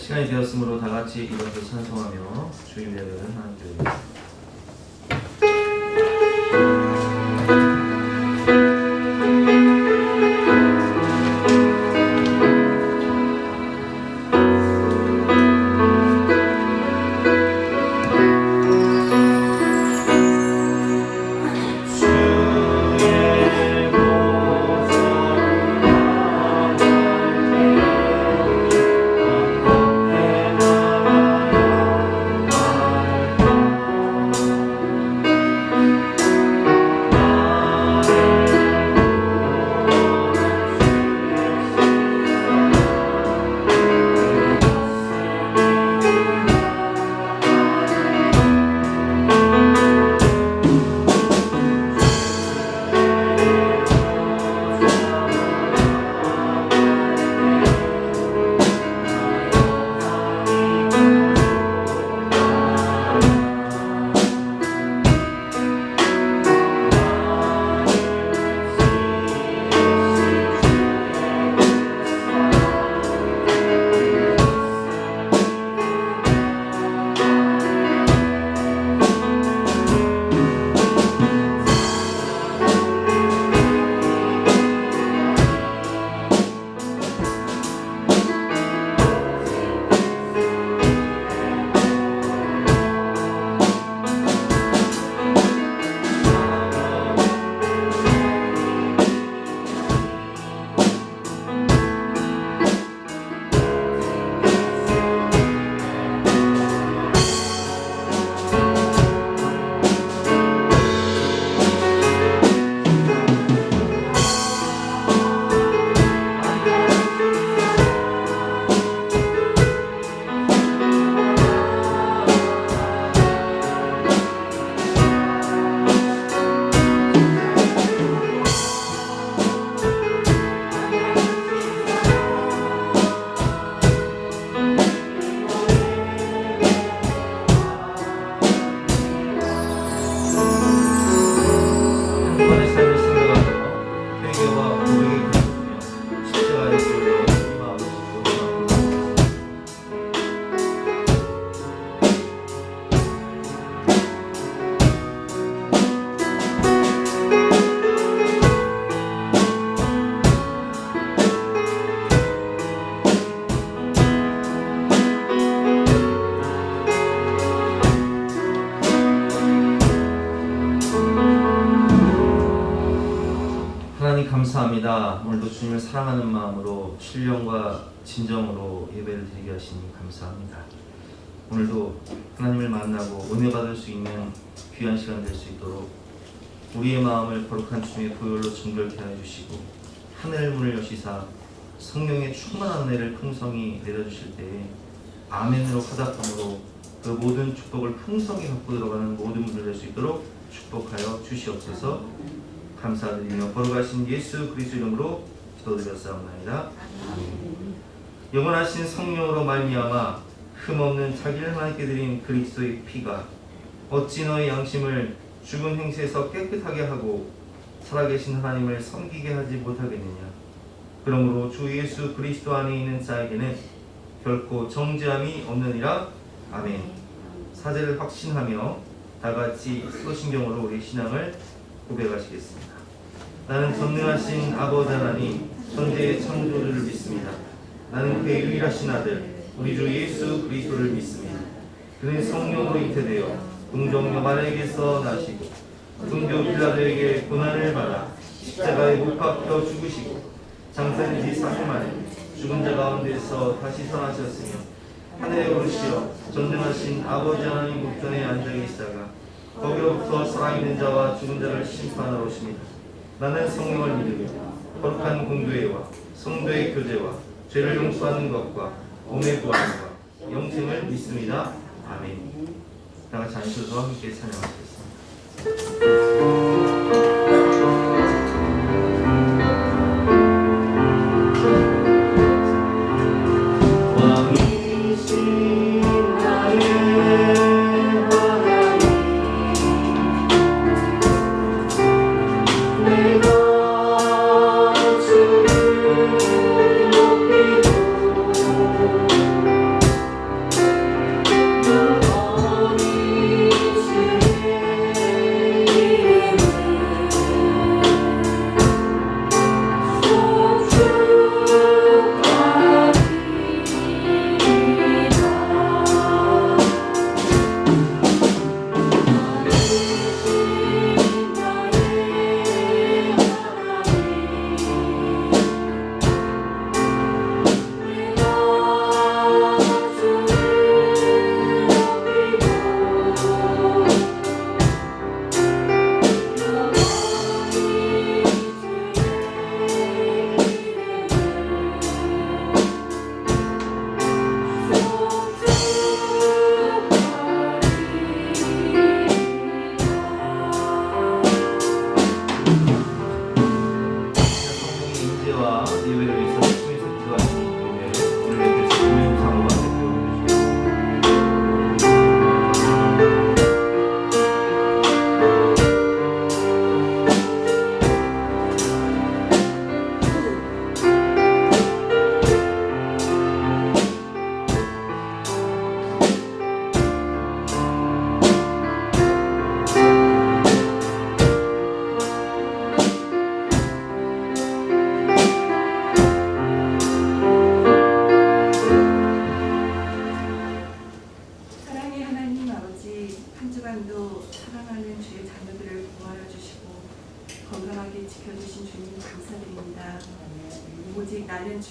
시간이 되었으므로 다 같이 일어서 찬송하며 주님 예배를 하나님께 감사합니다. 오늘도 주님을 사랑하는 마음으로 신령과 진정으로 예배를 드리게 하시니 감사합니다. 오늘도 하나님을 만나고 은혜 받을 수 있는 귀한 시간 될 수 있도록 우리의 마음을 거룩한 주님의 보혈로 정결케 하여 주시고 하늘 문을 여시사 성령의 충만한 은혜를 풍성히 내려주실 때에 아멘으로 화답함으로 그 모든 축복을 풍성히 갖고 들어가는 모든 분들 될 수 있도록 축복하여 주시옵소서. 감사드리며 거룩하신 예수 그리스도 이름으로 기도드렸사옵나이다. 영원하신 성령으로 말미암아 흠없는 자기를 하나님께 드린 그리스도의 피가 어찌 너의 양심을 죽은 행실에서 깨끗하게 하고 살아계신 하나님을 섬기게 하지 못하겠느냐. 그러므로 주 예수 그리스도 안에 있는 자에게는 결코 정죄함이 없느니라. 아멘. 사제를 확신하며 다같이 사도신경으로 우리 신앙을 고백하시겠습니다. 나는 전능하신 아버지 하나님 천지의 창조주를 믿습니다. 나는 그의 유일하신 아들 우리 주 예수 그리스도를 믿습니다. 그는 성령으로 잉태되어 동정녀 마리아에게서 나시고 본디오 빌라도에게 고난을 받아 십자가에 못 박혀 죽으시고 장사된 지 4일 만에 죽은 자 가운데서 다시 살아나셨으며 하늘에 오르시어 전능하신 아버지 하나님 우편에 앉아 계시다가 거기로부터 살아있는 자와 죽은 자를 심판하러 오십니다. 나는 성령을 믿으며 거룩한 공교회와 성도의 교제와 죄를 용서하는 것과 몸의 부활과 영생을 믿습니다. 아멘. 다 같이 앉으셔서 함께 찬양하시겠습니다.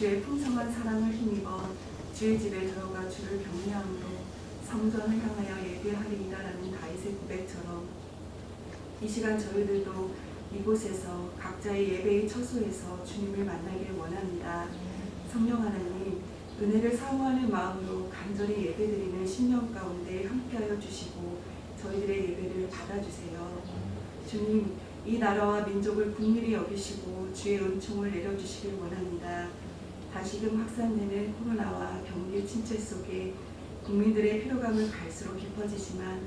주의 풍성한 사랑을 힘입어 주의 집에 들어가 주를 경외함으로 성전을 향하여 예배하리이다라는 다윗의 고백처럼 이 시간 저희들도 이곳에서 각자의 예배의 처소에서 주님을 만나길 원합니다. 성령 하나님, 은혜를 사모하는 마음으로 간절히 예배드리는 심령 가운데 함께하여 주시고 저희들의 예배를 받아주세요. 주님, 이 나라와 민족을 긍휼히 여기시고 주의 은총을 내려주시길 원합니다. 다시금 확산되는 코로나와 경기 침체 속에 국민들의 피로감은 갈수록 깊어지지만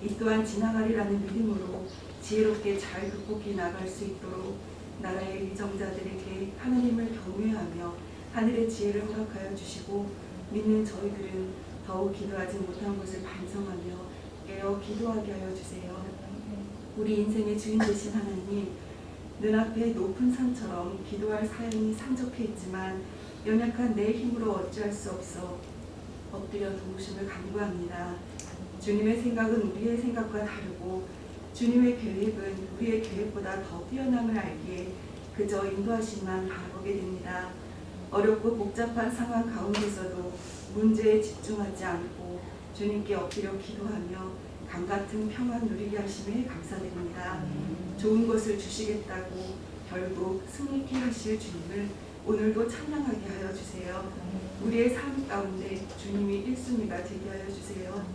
이 또한 지나가리라는 믿음으로 지혜롭게 잘 극복해 나갈 수 있도록 나라의 위정자들에게 하나님을 경외하며 하늘의 지혜를 허락하여 주시고 믿는 저희들은 더욱 기도하지 못한 것을 반성하며 깨어 기도하게 하여 주세요. 우리 인생의 주인 되신 하나님, 눈앞에 높은 산처럼 기도할 사연이 산적해 있지만 연약한 내 힘으로 어찌할 수 없어 엎드려 도우심을 간구합니다. 주님의 생각은 우리의 생각과 다르고 주님의 계획은 우리의 계획보다 더 뛰어남을 알기에 그저 인도하심만 바라보게 됩니다. 어렵고 복잡한 상황 가운데서도 문제에 집중하지 않고 주님께 엎드려 기도하며 강같은 평안 누리게 하심에 감사드립니다. 좋은 것을 주시겠다고 결국 승리케 하실 주님을 오늘도 찬양하게 하여 주세요. 우리의 삶 가운데 주님이 1순위가 되게 하여 주세요.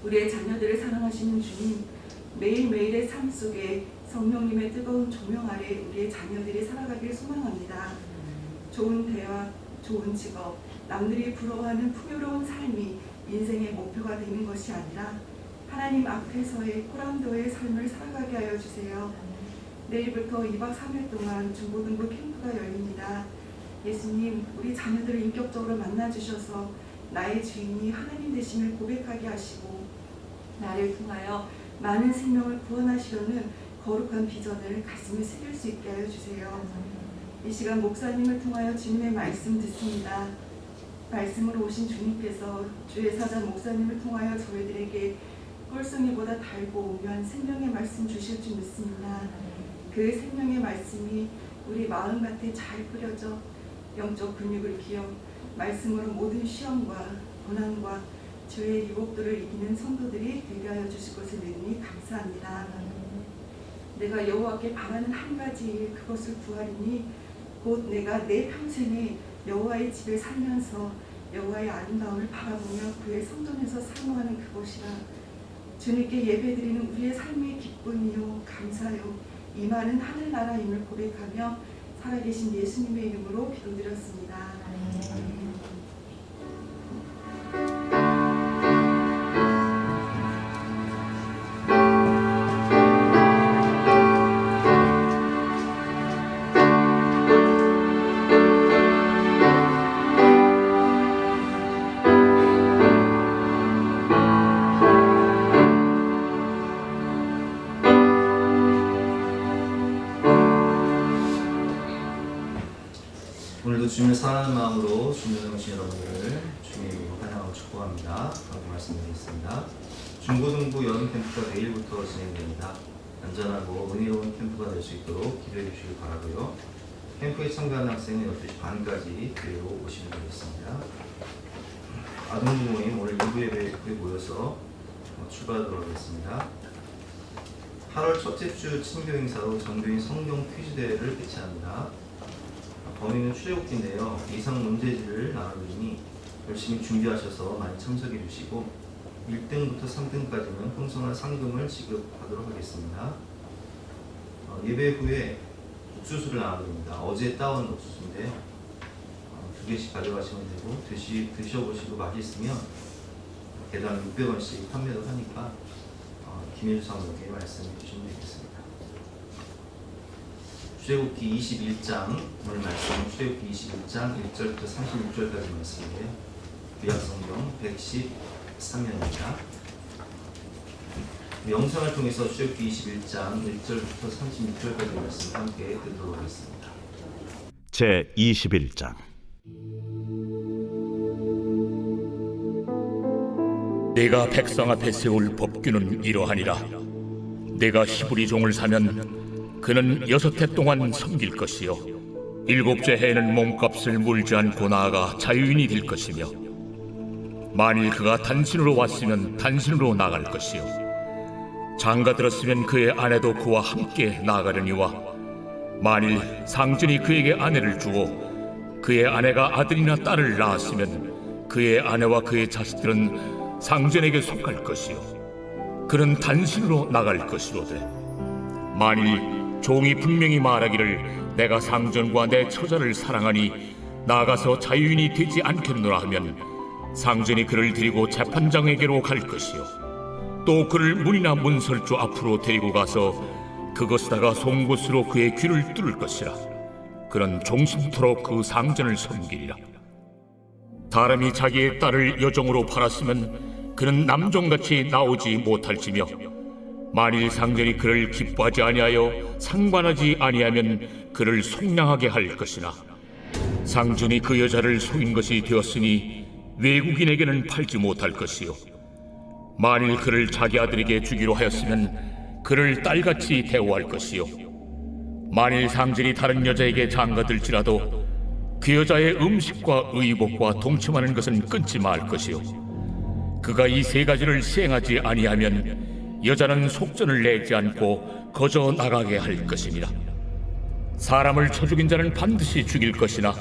우리의 자녀들을 사랑하시는 주님, 매일매일의 삶 속에 성령님의 뜨거운 조명 아래 우리의 자녀들이 살아가길 소망합니다. 좋은 대학, 좋은 직업, 남들이 부러워하는 풍요로운 삶이 인생의 목표가 되는 것이 아니라 하나님 앞에서의 호람도의 삶을 살아가게 하여 주세요. 내일부터 2박 3일 동안 중고등부 캠프가 열립니다. 예수님, 우리 자녀들을 인격적으로 만나주셔서 나의 주인이 하나님 되심을 고백하게 하시고 나를 통하여 많은 생명을 구원하시려는 거룩한 비전을 가슴에 새길 수 있게 하여 주세요. 이 시간 목사님을 통하여 주님의 말씀 듣습니다. 말씀으로 오신 주님께서 주의 사자 목사님을 통하여 저희들에게 꿀송이보다 달고 오묘한 생명의 말씀 주실 줄 믿습니다. 그 생명의 말씀이 우리 마음밭에 잘 뿌려져 영적 근육을 키워 말씀으로 모든 시험과 고난과 주의 유혹들을 이기는 성도들이 되게 하여 주실 것을 믿으니 감사합니다. 내가 여호와께 바라는 한 가지 일, 그것을 구하리니 곧 내가 내 평생에 여호와의 집에 살면서 여호와의 아름다움을 바라보며 그의 성전에서 사모하는 그것이라. 주님께 예배드리는 우리의 삶의 기쁨이요 감사요 이 많은 하늘나라임을 고백하며 살아계신 예수님의 이름으로 기도드렸습니다. 아멘. 오늘도 주님을 사랑하는 마음으로 주님을 오신 여러분들을 주님으로 환영하고 축복합니다. 라고 말씀드리겠습니다. 중고등부 여름 캠프가 내일부터 진행됩니다. 안전하고 은혜로운 캠프가 될 수 있도록 기도해 주시길 바라고요. 캠프에 참가하는 학생은 12시 반까지 교회로 오시면 되겠습니다. 아동부모님 오늘 2부 예배에 모여서 출발하도록 하겠습니다. 8월 첫째 주 친교 행사로 전교인 성경 퀴즈 대회를 개최합니다. 범위는 출애굽기인데요. 이상 문제지를 나눠드리니 열심히 준비하셔서 많이 참석해 주시고 1등부터 3등까지는 풍성한 상금을 지급하도록 하겠습니다. 예배 후에 옥수수를 나눠드립니다. 어제 따온 옥수수인데 2개씩 가져가시면 되고 드셔보시고 맛있으면 개당 600원씩 판매도 하니까 김일주 사모님께 말씀해 주시면 되겠습니다. 출애굽기 21장 오늘 말씀 출애굽기 21장 1절부터 36절까지 말씀인데요. 구약성경 113면입니다. 영상을 통해서 출애굽기 21장 1절부터 36절까지 말씀 함께 듣도록 하겠습니다. 제 21장 내가 백성 앞에 세울 법규는 이러하니라. 내가 히브리 종을 사면 그는 6해 동안 섬길 것이요 일곱째 해에는 몸값을 물지 않고 나아가 자유인이 될 것이며 만일 그가 단신으로 왔으면 단신으로 나갈 것이요 장가 들었으면 그의 아내도 그와 함께 나가려니와 만일 상전이 그에게 아내를 주고 그의 아내가 아들이나 딸을 낳았으면 그의 아내와 그의 자식들은 상전에게 속할 것이요 그는 단신으로 나갈 것이로되 만일 종이 분명히 말하기를 내가 상전과 내 처자를 사랑하니 나가서 자유인이 되지 않겠노라 하면 상전이 그를 데리고 재판장에게로 갈 것이요 또 그를 문이나 문설주 앞으로 데리고 가서 그것에다가 송곳으로 그의 귀를 뚫을 것이라 그는 종신토록 그 상전을 섬기리라. 사람이 자기의 딸을 여종으로 팔았으면 그는 남종같이 나오지 못할지며 만일 상전이 그를 기뻐하지 아니하여 상관하지 아니하면 그를 속량하게 할 것이나 상전이 그 여자를 속인 것이 되었으니 외국인에게는 팔지 못할 것이요 만일 그를 자기 아들에게 주기로 하였으면 그를 딸같이 대우할 것이요 만일 상전이 다른 여자에게 장가들지라도 그 여자의 음식과 의복과 동침하는 것은 끊지 말 것이요 그가 이 세 가지를 시행하지 아니하면 여자는 속전을 내지 않고 거저 나가게 할 것이니라. 사람을 쳐 죽인 자는 반드시 죽일 것이나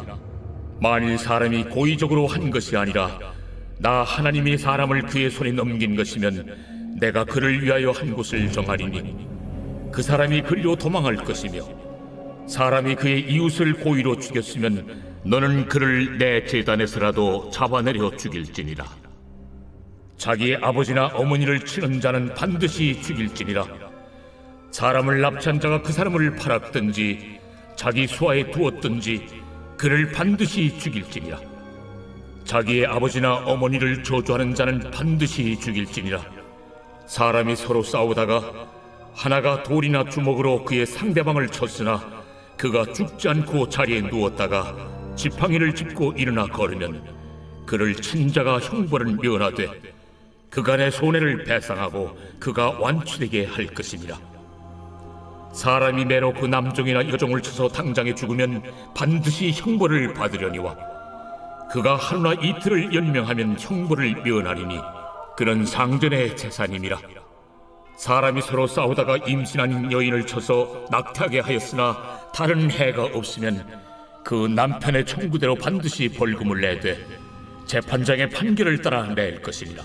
만일 사람이 고의적으로 한 것이 아니라 나 하나님이 사람을 그의 손에 넘긴 것이면 내가 그를 위하여 한 곳을 정하리니 그 사람이 그리로 도망할 것이며 사람이 그의 이웃을 고의로 죽였으면 너는 그를 내 제단에서라도 잡아내려 죽일지니라. 자기의 아버지나 어머니를 치는 자는 반드시 죽일지니라. 사람을 납치한 자가 그 사람을 팔았든지 자기 수하에 두었든지 그를 반드시 죽일지니라. 자기의 아버지나 어머니를 저주하는 자는 반드시 죽일지니라. 사람이 서로 싸우다가 하나가 돌이나 주먹으로 그의 상대방을 쳤으나 그가 죽지 않고 자리에 누웠다가 지팡이를 짚고 일어나 걸으면 그를 친 자가 형벌을 면하되 그간의 손해를 배상하고 그가 완치되게 할 것이니라. 사람이 매로 그 남종이나 여종을 쳐서 당장에 죽으면 반드시 형벌을 받으려니와 그가 하루나 이틀을 연명하면 형벌을 면하리니 그는 상전의 재산임이라. 사람이 서로 싸우다가 임신한 여인을 쳐서 낙태하게 하였으나 다른 해가 없으면 그 남편의 청구대로 반드시 벌금을 내되 재판장의 판결을 따라 낼 것이니라.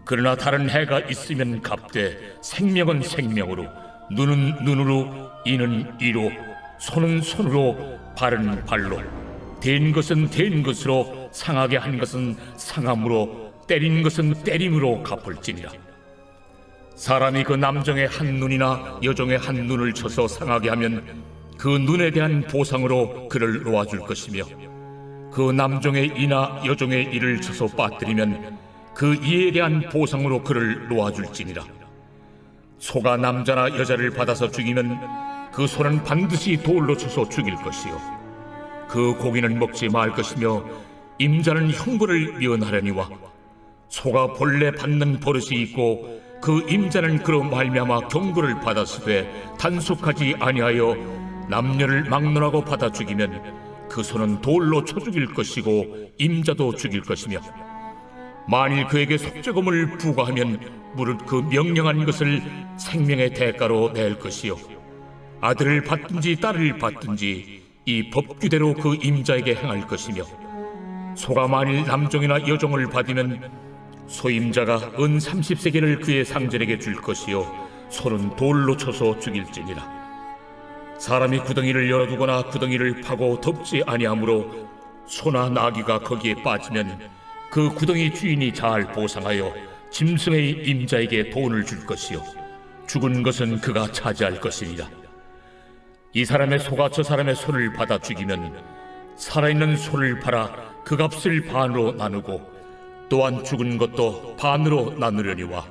그러나 다른 해가 있으면 갚되 생명은 생명으로 눈은 눈으로 이는 이로 손은 손으로 발은 발로 된 것은 된 것으로 상하게 한 것은 상함으로 때린 것은 때림으로 갚을지니라. 사람이 그 남종의 한 눈이나 여종의 한 눈을 쳐서 상하게 하면 그 눈에 대한 보상으로 그를 놓아줄 것이며 그 남종의 이나 여종의 이를 쳐서 빠뜨리면 그 이에 대한 보상으로 그를 놓아줄지니라. 소가 남자나 여자를 받아서 죽이면 그 소는 반드시 돌로 쳐서 죽일 것이요 그 고기는 먹지 말 것이며 임자는 형벌을 면하려니와 소가 본래 받는 버릇이 있고 그 임자는 그로 말미암아 경고를 받았으되 단속하지 아니하여 남녀를 막론하고 받아 죽이면 그 소는 돌로 쳐 죽일 것이고 임자도 죽일 것이며 만일 그에게 속죄금을 부과하면 무릇 그 명령한 것을 생명의 대가로 낼 것이요 아들을 받든지 딸을 받든지 이 법규대로 그 임자에게 행할 것이며 소가 만일 남종이나 여종을 받으면 소임자가 은 30세겔을 그의 상전에게 줄 것이요 소는 돌로 쳐서 죽일지니라. 사람이 구덩이를 열어두거나 구덩이를 파고 덮지 아니하므로 소나 나귀가 거기에 빠지면 그 구덩이 주인이 잘 보상하여 짐승의 임자에게 돈을 줄 것이요 죽은 것은 그가 차지할 것이니라. 이 사람의 소가 저 사람의 소를 받아 죽이면 살아있는 소를 팔아 그 값을 반으로 나누고 또한 죽은 것도 반으로 나누려니와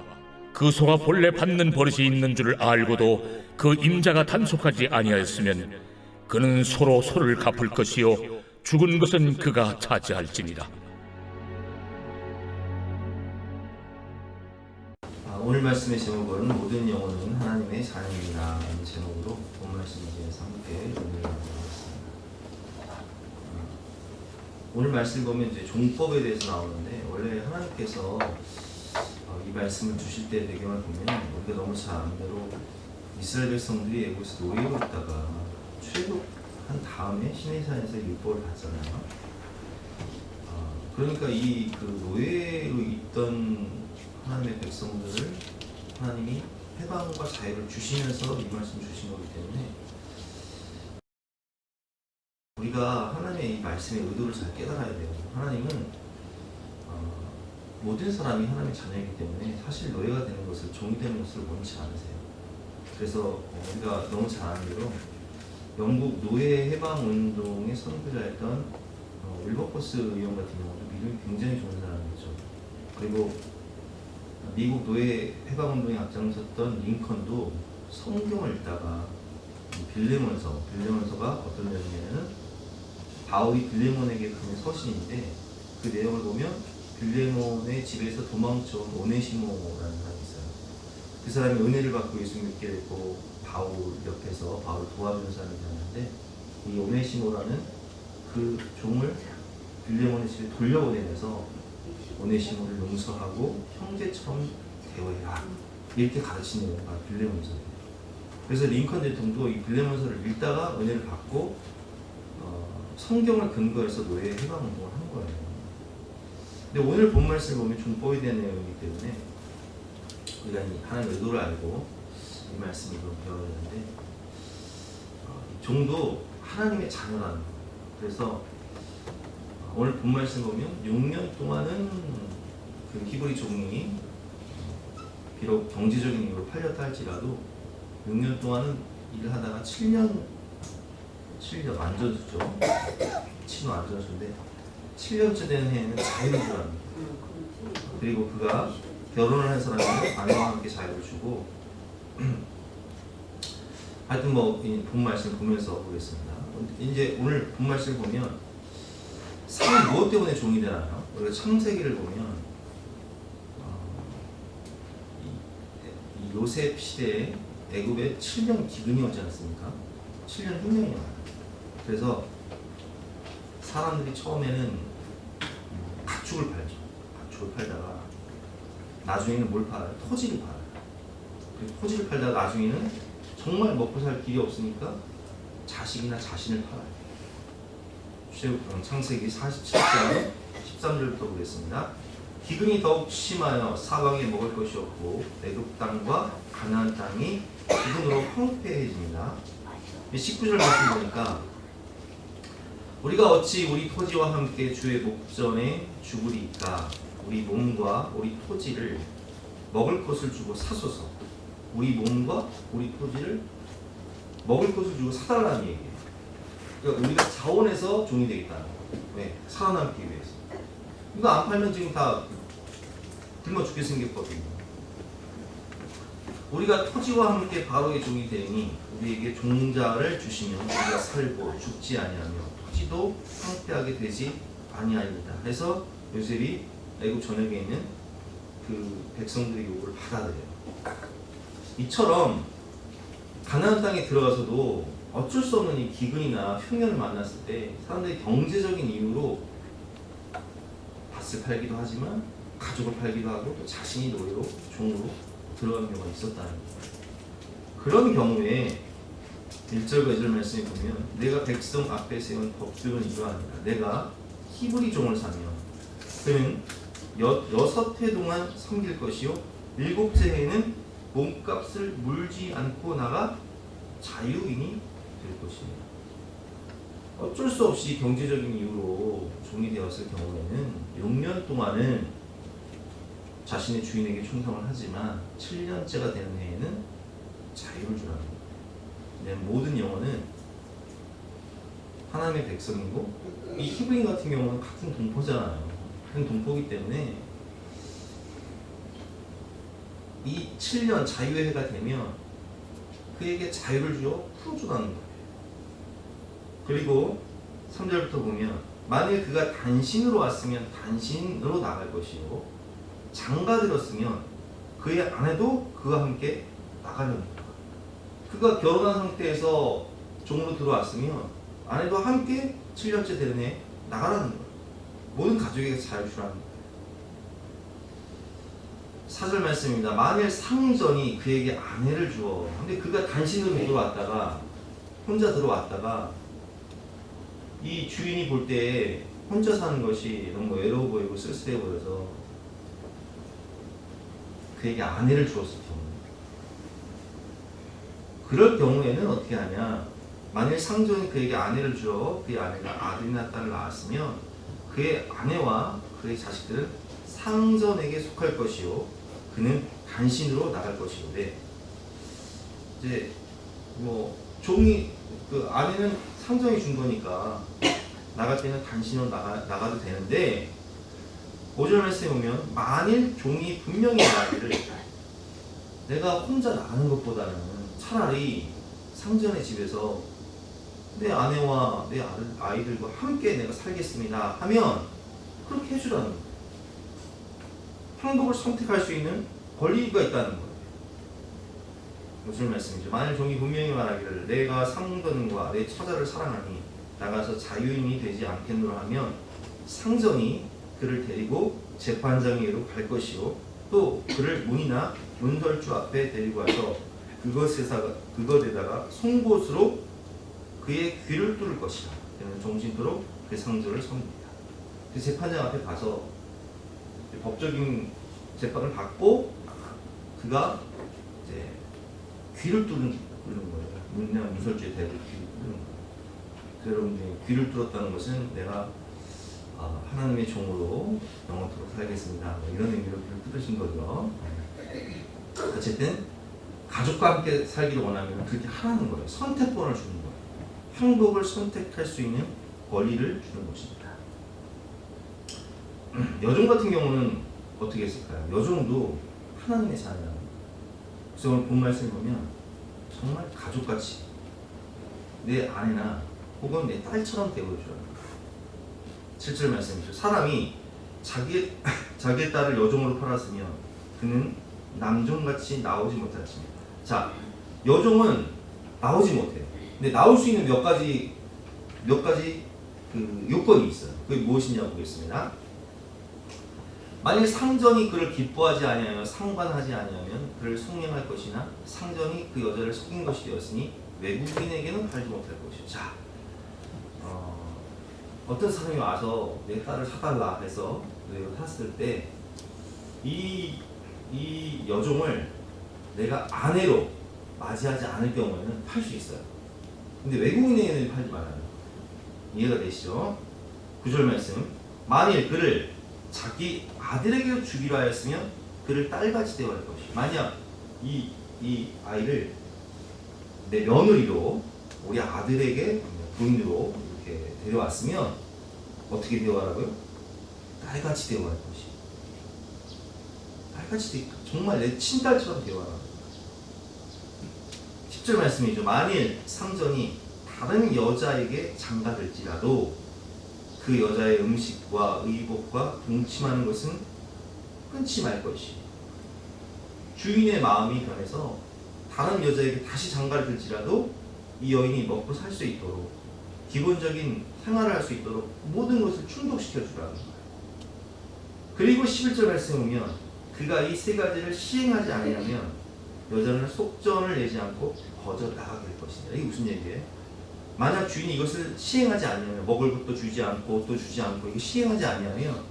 그 소가 본래 받는 버릇이 있는 줄을 알고도 그 임자가 단속하지 아니하였으면 그는 소로 소를 갚을 것이요 죽은 것은 그가 차지할지니라. 오늘 말씀의 제목은 모든 영혼은 하나님의 자녀이다 라는 제목으로 본 말씀 중에서 함께 은혜를 나누겠습니다. 오늘 말씀 보면 이제 종법에 대해서 나오는데 원래 하나님께서 이 말씀을 주실 때 배경을 보면 우리가 너무 잘 아는 대로 이스라엘 백성들이 애굽에서 노예로 있다가 출애굽한 다음에 시내산에서 율법을 받잖아요. 그러니까 이 그 노예로 있던 하나님의 백성들을 하나님이 해방과 자유를 주시면서 이 말씀 주신 거기 때문에 우리가 하나님의 이 말씀의 의도를 잘 깨달아야 돼요. 하나님은 모든 사람이 하나님의 자녀이기 때문에 사실 노예가 되는 것을, 종이 되는 것을 원치 않으세요. 그래서 우리가 너무 잘 아는 대로 영국 노예 해방 운동의 선구자였던 윌버포스 의원 같은 경우도 믿음이 굉장히 좋은 사람이죠. 그리고 미국 노예 해방 운동에 앞장섰던 링컨도 성경을 읽다가 빌레몬서가 어떤 내용이냐면 바울이 빌레몬에게 보낸 서신인데 그 내용을 보면 빌레몬의 집에서 도망쳐온 오네시모라는 사람이 있어요. 그 사람이 은혜를 받고 예수 믿게 됐고 바울 옆에서 바울을 도와주는 사람이 되었는데 이 오네시모라는 그 종을 빌레몬의 집에 돌려보내면서 오네시모를 용서하고 형제처럼 대우해라 이렇게 가르치는 내용이 바로 빌레몬서예요. 그래서 링컨 대통령도 이 빌레몬서를 읽다가 은혜를 받고 성경을 근거해서 노예 해방 운동을 한 거예요. 근데 오늘 본 말씀을 보면 종법에 대한 내용이기 때문에 우리가 하나님의 의도를 알고 이 말씀을 배워야 되는데 종도 하나님의 자녀라는 거예요. 그래서 오늘 본 말씀 보면 6년 동안은 그 히브리 종이 비록 경제적인 이유로 팔렸다 할지라도 6년 동안은 일을 하다가 7년 안전수죠. 친후 안전수인데 7년째 되는 해에는 자유를 주랍니다. 그리고 그가 결혼을 한 사람은 아내와 함께 자유를 주고 하여튼 본 말씀 보면서 보겠습니다. 이제 오늘 본 말씀 보면 사람이 무엇 때문에 종이 되나요? 우리가 창세기를 보면 이 요셉 시대에 애굽에 7년 기근이 오지 않습니까? 7년 흉년이 와요. 그래서 사람들이 처음에는 가축을 팔죠. 가축을 팔다가 나중에는 뭘 팔아요? 토지를 팔아요. 그리고 토지를 팔다가 나중에는 정말 먹고 살 길이 없으니까 자식이나 자신을 팔아요. 창세기 47장 13절부터 보겠습니다. 기근이 더욱 심하여 사방에 먹을 것이 없고 애굽 땅과 가나안 땅이 기근으로 황폐해집니다. 19절 말씀 보니까 우리가 어찌 우리 토지와 함께 주의 목전에 죽으리까? 우리 몸과 우리 토지를 먹을 것을 주고 사소서. 우리 몸과 우리 토지를 먹을 것을 주고 사달라는 얘기예요. 그러니까 우리가 자원해서 종이 되겠다는 거예요. 왜? 살아남기 위해서. 이거 안 팔면 지금 다 굶어 죽게 생겼거든요. 우리가 토지와 함께 바로의 종이 되니 우리에게 종자를 주시면 우리가 살고 죽지 아니하며 토지도 황폐하게 되지 아니하리이다. 해서 요셉이 애굽 전역에 있는 그 백성들의 요구를 받아들여요. 이처럼 가나안 땅에 들어가서도 어쩔 수 없는 이 기근이나 흉년을 만났을 때 사람들이 경제적인 이유로 밭을 팔기도 하지만 가족을 팔기도 하고 또 자신이 노예로 종으로 들어간 경우가 있었다는 거예요. 그런 경우에 1절과 2절 말씀에 보면 내가 백성 앞에 세운 법규는 이러하니라. 내가 히브리 종을 사면 그러면 6해 동안 섬길 것이요 7째 해에는 몸값을 물지 않고 나가 자유인이 될 것입니다. 어쩔 수 없이 경제적인 이유로 종이 되었을 경우에는 6년 동안은 자신의 주인에게 충성을 하지만 7년째가 되는 해에는 자유를 주라는 거예요. 왜냐하면 모든 영혼은 하나님의 백성이고 이 히브리인 같은 경우는 같은 동포잖아요. 같은 동포이기 때문에 이 7년 자유의 해가 되면 그에게 자유를 주어 풀어주라는 거예요. 그리고 3절부터 보면 만일 그가 단신으로 왔으면 단신으로 나갈 것이요 장가 들었으면 그의 아내도 그와 함께 나가려는 거예요. 그가 결혼한 상태에서 종으로 들어왔으면 아내도 함께 7년째 되는 해 나가라는 거예요. 모든 가족에게 자유를 주라는 거예요. 4절 말씀입니다. 만일 상전이 그에게 아내를 주어, 근데 그가 단신으로 들어왔다가 혼자 들어왔다가 이 주인이 볼 때 혼자 사는 것이 너무 외로워 보이고 쓸쓸해 보여서 그에게 아내를 주었을 경우, 그럴 경우에는 어떻게 하냐? 만일 상전이 그에게 아내를 주어 그의 아내가 아들이나 딸을 낳았으면 그의 아내와 그의 자식들은 상전에게 속할 것이요 그는 단신으로 나갈 것이요. 네. 이제 뭐 종이 그 아내는 상전이 준 거니까 나갈 때는 단신으로 나가도 되는데 5절 말씀에 보면 만일 종이 분명히 말하기를 내가 혼자 나가는 것보다는 차라리 상전의 집에서 내 아내와 내 아이들과 함께 내가 살겠습니다 하면 그렇게 해주라는 거예요. 행복을 선택할 수 있는 권리가 있다는 거예요. 무슨 말씀이죠? 만일 종이 분명히 말하기를 내가 상전과 내 처자를 사랑하니 나가서 자유인이 되지 않겠노라 하면 상전이 그를 데리고 재판장에게로 갈 것이요 또 그를 문이나 문설주 앞에 데리고 와서 그것에다가 송곳으로 그의 귀를 뚫을 것이다. 그는 종신토록 그 상전을 섬깁니다. 그 재판장 앞에 가서 법적인 재판을 받고 그가 이제 귀를 뚫는 거예요. 문이나 문설주에 대고 귀를 뚫는 거예요. 여러분들이 귀를 뚫었다는 것은 내가 하나님의 종으로 영원토록 살겠습니다. 이런 의미로 귀를 뚫으신 거죠. 어쨌든 가족과 함께 살기를 원하면 그렇게 하라는 거예요. 선택권을 주는 거예요. 행복을 선택할 수 있는 권리를 주는 것입니다. 여종 같은 경우는 어떻게 했을까요? 여종도 하나님의 자녀라는 거예요. 그래서 오늘 본 말씀을 보면 정말 가족같이 내 아내나 혹은 내 딸처럼 대우해주라는 거예요. 7절 말씀이죠. 사람이 자기의 딸을 여종으로 팔았으면 그는 남종같이 나오지 못하였습니다. 자, 여종은 나오지 못해요. 근데 나올 수 있는 몇 가지 그 요건이 있어요. 그게 무엇이냐고 보겠습니다. 만일 상전이 그를 기뻐하지 아니하며 상관하지 아니하면 그를 속량할 것이나 상전이 그 여자를 속인 것이 되었으니 외국인에게는 팔지 못할 것이요. 자, 어떤 사람이 와서 내 딸을 사달라 해서 내가 샀을 때 이 여종을 내가 아내로 맞이하지 않을 경우에는 팔 수 있어요. 근데 외국인에게는 팔지 말아요. 이해가 되시죠? 9절 말씀. 만일 그를 자기 아들에게 주기로 하였으면 그를 딸같이 대우할 것이. 만약 이 아이를 내 며느리로 우리 아들에게 부인으로 이렇게 데려왔으면 어떻게 대우하라고요? 딸같이 대우할 것이. 딸같이 정말 내 친딸처럼 대우하라. 10절 말씀이죠. 만일 상전이 다른 여자에게 장가들지라도 그 여자의 음식과 의복과 동침하는 것은 끊지 말 것이. 주인의 마음이 변해서 다른 여자에게 다시 장가를 들지라도 이 여인이 먹고 살 수 있도록 기본적인 생활을 할 수 있도록 모든 것을 충족시켜 주라는 거예요. 그리고 11절 말씀에 보면 그가 이 세 가지를 시행하지 않으면 여자는 속전을 내지 않고 거저 나가게 될 것이다. 이게 무슨 얘기예요? 만약 주인이 이것을 시행하지 않으면 먹을 것도 주지 않고 옷도 주지 않고 이거 시행하지 않으면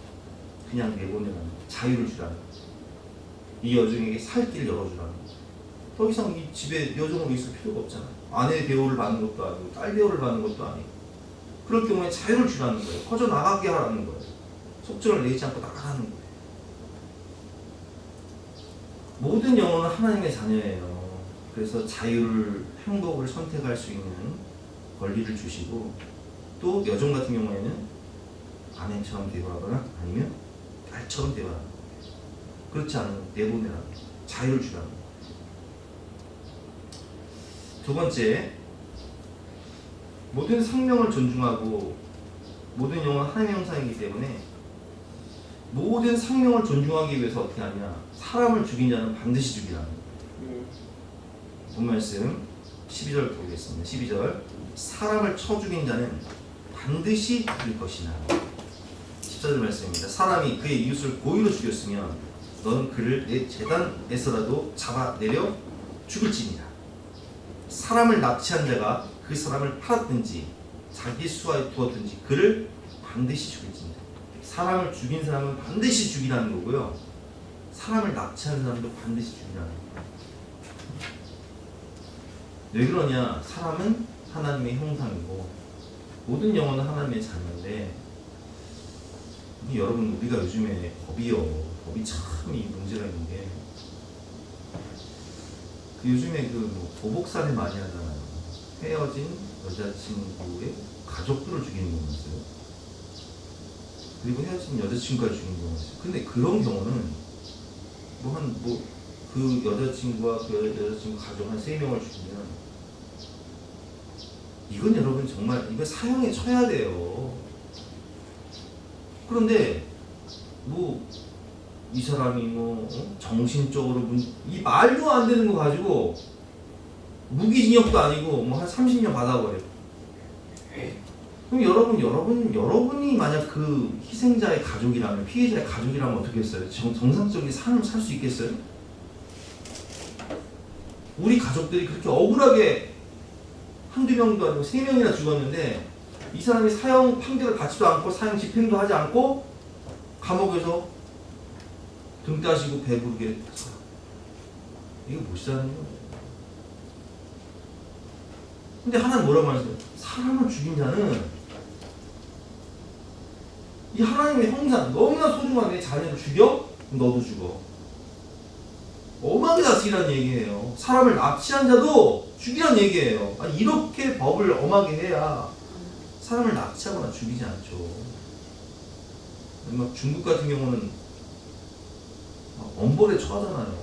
그냥 내보내라는 거예요. 자유를 주라는 거예요. 이 여종에게 살 길을 열어주라는 거예요. 더 이상 이 집에 여종으로 있을 필요가 없잖아요. 아내 대우를 받는 것도 아니고 딸 대우를 받는 것도 아니고 그럴 경우에 자유를 주라는 거예요. 거저 나가게 하라는 거예요. 속전을 내지 않고 나가라는 거예요. 모든 영혼은 하나님의 자녀예요. 그래서 자유를, 행복을 선택할 수 있는 권리를 주시고 또 여종 같은 경우에는 아내처럼 대우하거나 아니면 딸처럼 대우하는 거예요. 그렇지 않으면 내보내라는 거예요. 자유를 주라는 거예요. 두 번째, 모든 생명을 존중하고 모든 영혼은 하나님의 형상이기 때문에 모든 생명을 존중하기 위해서 어떻게 하냐? 사람을 죽인 자는 반드시 죽이라는 거예요. 본 말씀 12절 보겠습니다. 12절. 사람을 쳐 죽인 자는 반드시 죽일 것이나. 14절 말씀입니다. 사람이 그의 이웃을 고의로 죽였으면 너는 그를 내 재단에서라도 잡아내려 죽을지니라. 사람을 납치한 자가 그 사람을 팔았든지 자기 수하에 두었든지 그를 반드시 죽일지니라. 사람을 죽인 사람은 반드시 죽이라는 거고요. 사람을 납치한 사람도 반드시 죽이라는 거예요. 왜 그러냐? 사람은 하나님의 형상이고 모든 영혼은 하나님의 자녀인데, 여러분, 우리가 요즘에 법이 참 이 문제가 있는 게, 요즘에 보복살인 많이 하잖아요. 헤어진 여자친구의 가족들을 죽이는 경우가 있어요. 그리고 헤어진 여자친구가 죽이는 경우가 있어요. 근데 그런 경우는 그 여자친구와 그 여자친구 가족 한 3명을 죽이면, 이건 여러분 정말 이거 사형에 쳐야 돼요. 그런데 이 사람이 정신적으로 이 말도 안 되는 거 가지고 무기징역도 아니고 한 30년 받아버려. 그럼 여러분이 만약 그 희생자의 가족이라면, 피해자의 가족이라면 어떻게 했어요? 정상적인 삶을 살 수 있겠어요? 우리 가족들이 그렇게 억울하게 한두 명도 아니고 3명이나 죽었는데, 이 사람이 사형 판결을 받지도 않고 사형 집행도 하지 않고 감옥에서 등 따시고 배부르게 살아. 이거 못 사는 거예요. 근데 하나님 뭐라고 말했어요? 사람을 죽인 자는, 이 하나님의 형상, 너무나 소중한 내 자녀를 죽여? 너도 죽어. 엄하게 다스리라는 얘기예요. 사람을 납치한 자도 죽이라는 얘기예요. 아니, 이렇게 법을 엄하게 해야 사람을 납치하거나 죽이지 않죠. 중국 같은 경우는 엄벌에 처하잖아요.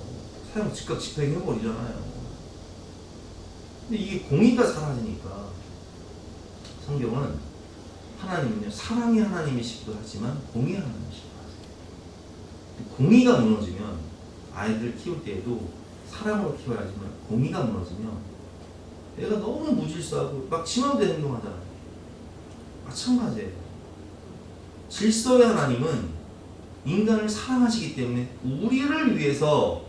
사형 즉각 집행해버리잖아요. 근데 이게 공의가 사라지니까, 성경은 하나님은요, 사랑의 하나님이시기도 하지만 공의의 하나님이시기도 하세요. 공의가 무너지면, 아이들 키울 때에도 사랑으로 키워야지만, 공의가 무너지면 애가 너무 무질서하고 막 지맘대로 행동하잖아요. 마찬가지예요. 질서의 하나님은 인간을 사랑하시기 때문에 우리를 위해서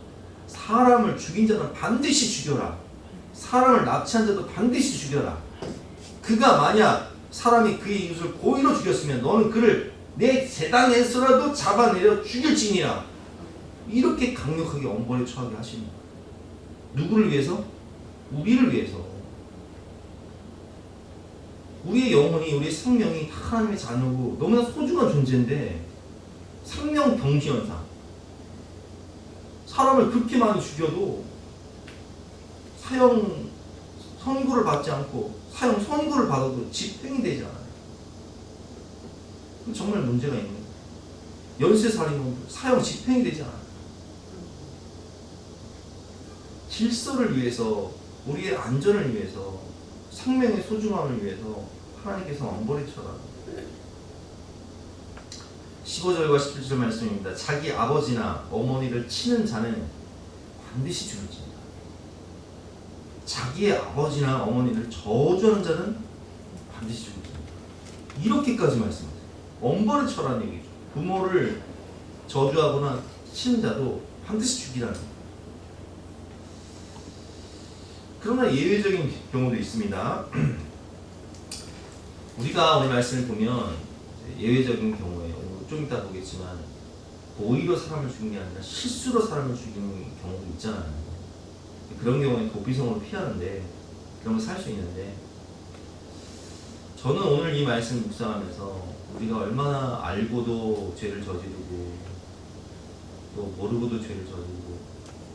사람을 죽인 자는 반드시 죽여라. 사람을 납치한 자도 반드시 죽여라. 그가 만약 사람이 그의 이웃을 고의로 죽였으면 너는 그를 내 재단에서라도 잡아내려 죽일지니라. 이렇게 강력하게 엄벌에 처하게 하시는 거예요. 누구를 위해서? 우리를 위해서. 우리의 영혼이, 우리의 생명이 다 하나님의 자녀고 너무나 소중한 존재인데, 생명경지현상, 사람을 그렇게 많이 죽여도 사형 선고를 받지 않고, 사형 선고를 받아도 집행이 되지 않아요. 정말 문제가 있는 거예요. 연쇄살인범 사형 집행이 되지 않아요. 질서를 위해서, 우리의 안전을 위해서, 생명의 소중함을 위해서 하나님께서 엄벌에 처하라. 15절과 17절 말씀입니다. 자기 아버지나 어머니를 치는 자는 반드시 죽을지니라. 자기의 아버지나 어머니를 저주하는 자는 반드시 죽을지니라. 이렇게까지 말씀하세요. 엄벌에 처하라는 얘기죠. 부모를 저주하거나 치는 자도 반드시 죽이라는 거예요. 그러나 예외적인 경우도 있습니다. 우리가 오늘 말씀을 보면 예외적인 경우에, 좀 이따 보겠지만, 고의로 사람을 죽이는 게 아니라 실수로 사람을 죽이는 경우도 있잖아요. 그런 경우에 도피성으로 피하는데, 그런 거 살 수 있는데, 저는 오늘 이 말씀 묵상하면서 우리가 얼마나 알고도 죄를 저지르고 또 모르고도 죄를 저지르고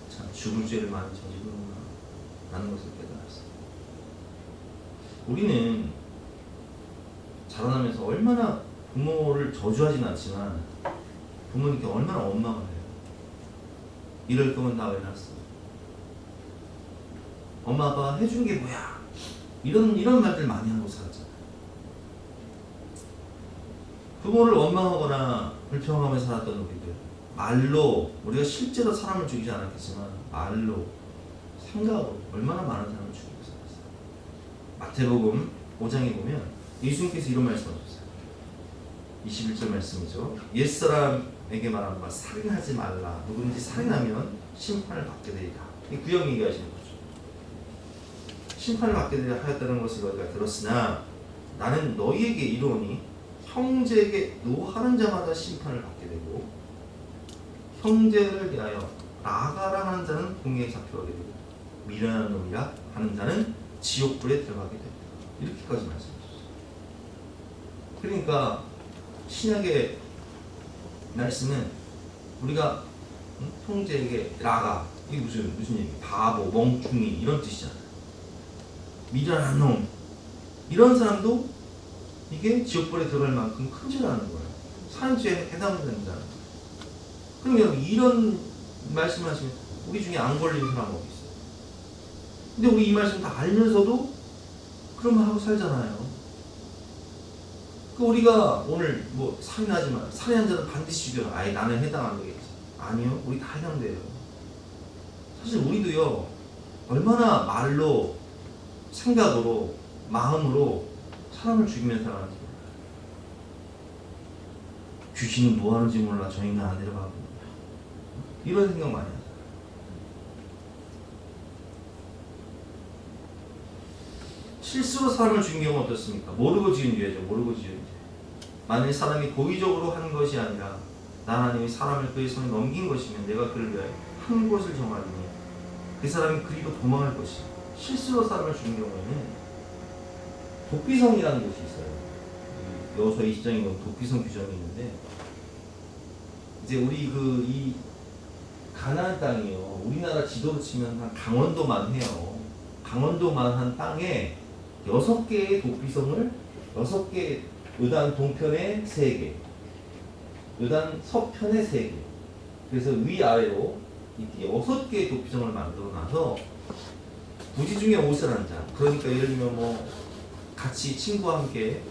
참 죽을 죄를 많이 저지르는구나 라는 것을 깨달았어요. 우리는 자라나면서 얼마나 부모를 저주하진 않지만 부모님께 얼마나 원망을 해요. 이럴 거면 나 왜 낳았어? 엄마 아빠가 해준 게 뭐야? 이런 말들 많이 하고 살았잖아요. 부모를 원망하거나 불평하며 살았던 우리들, 말로, 우리가 실제로 사람을 죽이지 않았겠지만 말로, 생각으로 얼마나 많은 사람을 죽이고 살았어요. 마태복음 5장에 보면 예수님께서 이런 말씀하셨어요. 21절 말씀이죠. 옛사람에게 말하는 바 살인하지 말라. 누구든지 살인하면 심판을 받게 되리라. 이 구약 얘기하시는 거죠. 심판을 받게 되리라 하였다는 것을 너희가 들었으나 나는 너희에게 이르노니 형제에게 노하는 자마다 심판을 받게 되고 형제를 위하여 나가라 하는 자는 공의에 잡혀가게 되고 미련한 놈이라 하는 자는 지옥불에 들어가게 됩니다. 이렇게까지 말씀하셨어요. 그러니까 신약의 말씀은 우리가 형제에게 나가, 이게 무슨 얘기? 바보, 멍충이 이런 뜻이잖아요. 미련한 놈 이런 사람도 이게 지옥불에 들어갈 만큼 큰 죄를 하는 거예요. 산죄에 해당된다는 거예요. 그럼 여러분 이런 말씀을 하시면 우리 중에 안 걸린 사람 어디 있어요? 근데 우리 이 말씀 다 알면서도 그런 말 하고 살잖아요. 그 우리가 오늘 뭐 살인하지 마. 살인한 자는 반드시 죽여라. 아예 나는 해당 안 되겠지. 아니요. 우리 다 해당돼요. 사실 우리도요. 얼마나 말로, 생각으로, 마음으로 사람을 죽이면 살아가는지 몰라요. 귀신은 뭐 하는지 몰라. 저 인간 안 데려가고. 이런 생각 많이 하죠. 실수로 사람을 죽인 경우는 어떻습니까? 모르고 지은 죄죠. 모르고 지은 죄. 만일 사람이 고의적으로 한 것이 아니라 나 하나님이 사람을 그의 손에 넘긴 것이면 내가 그를 위하여 한 곳을 정하리니 그 사람이 그리로 도망할 것이요. 실수로 사람을 죽인 경우에는 도피성이라는 곳이 있어요. 여호수아 20장에 보면 도피성 규정이 있는데 이제 우리 이 가나안 땅이요. 우리나라 지도로 치면 한 강원도만 해요. 강원도만 한 땅에 6개의 도피성을 6개 요단 동편에 3개, 요단 서편에 3개. 그래서 위아래로 이렇게 6개의 도피성을 만들어 놔서 부지 중에 옷을 한 자. 그러니까 예를 들면 뭐 같이 친구와 함께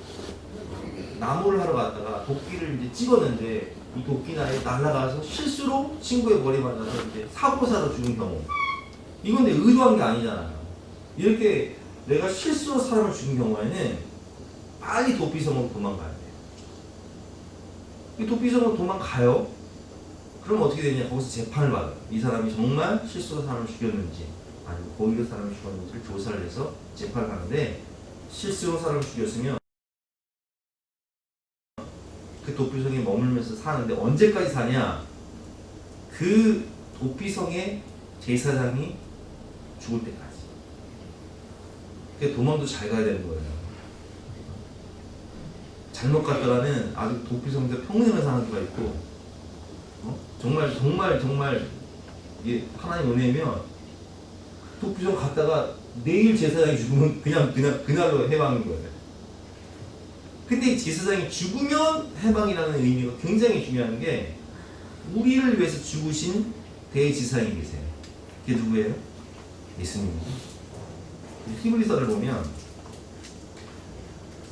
나무를 하러 갔다가 도끼를 이제 찍었는데 이 도끼나에 날아가서 실수로 친구의 머리에 맞아서 이제 사고사로 죽은 경우. 이건 내 의도한 게 아니잖아요. 이렇게 내가 실수로 사람을 죽인 경우에는 빨리 도피성으로 도망가야 돼요. 이 도피성으로 도망가요. 그럼 어떻게 되냐? 거기서 재판을 받아요. 이 사람이 정말 실수로 사람을 죽였는지 아니면 고의로 사람을 죽였는지를 조사를 해서 재판을 하는데 실수로 사람을 죽였으면 그 도피성에 머물면서 사는데 언제까지 사냐? 그 도피성의 제사장이 죽을 때까지. 도망도 잘 가야 되는 거예요. 잘못 갔다가는 아주 도피성에서 평생을 사는 수가 있고, 정말 이게 하나님 은혜면 도피성 갔다가 내일 제사장이 죽으면 그냥 그날로 해방인 거예요. 근데 제사장이 죽으면 해방이라는 의미가 굉장히 중요한 게 우리를 위해서 죽으신 대제사장이 계세요. 그게 누구예요? 예수님입니다. 히브리서를 보면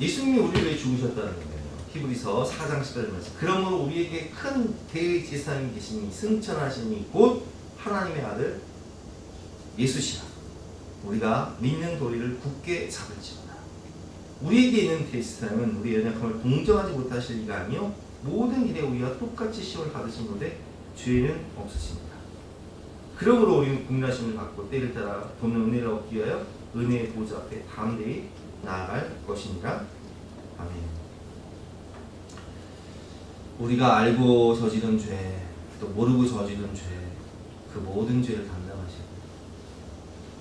예수님이 우리를 위해 죽으셨다는 거예요. 히브리서 4장 10절 말씀. 그러므로 우리에게 큰 대제사장이 계시니 승천하시니 곧 하나님의 아들 예수시라. 우리가 믿는 도리를 굳게 잡을지어다. 우리에게 있는 대제사장은 우리의 연약함을 동정하지 못하실 리가 아니요 모든 일에 우리와 똑같이 시험을 받으신 노되 죄는 없으십니다. 그러므로 우리는 국나심을 받고 때를 따라 돕는 은혜를 얻기 위하여 은혜의 보좌 앞에 담대히 나아갈 것이니라. 아멘. 우리가 알고 저지른 죄, 또 모르고 저지른 죄, 그 모든 죄를 담당하시고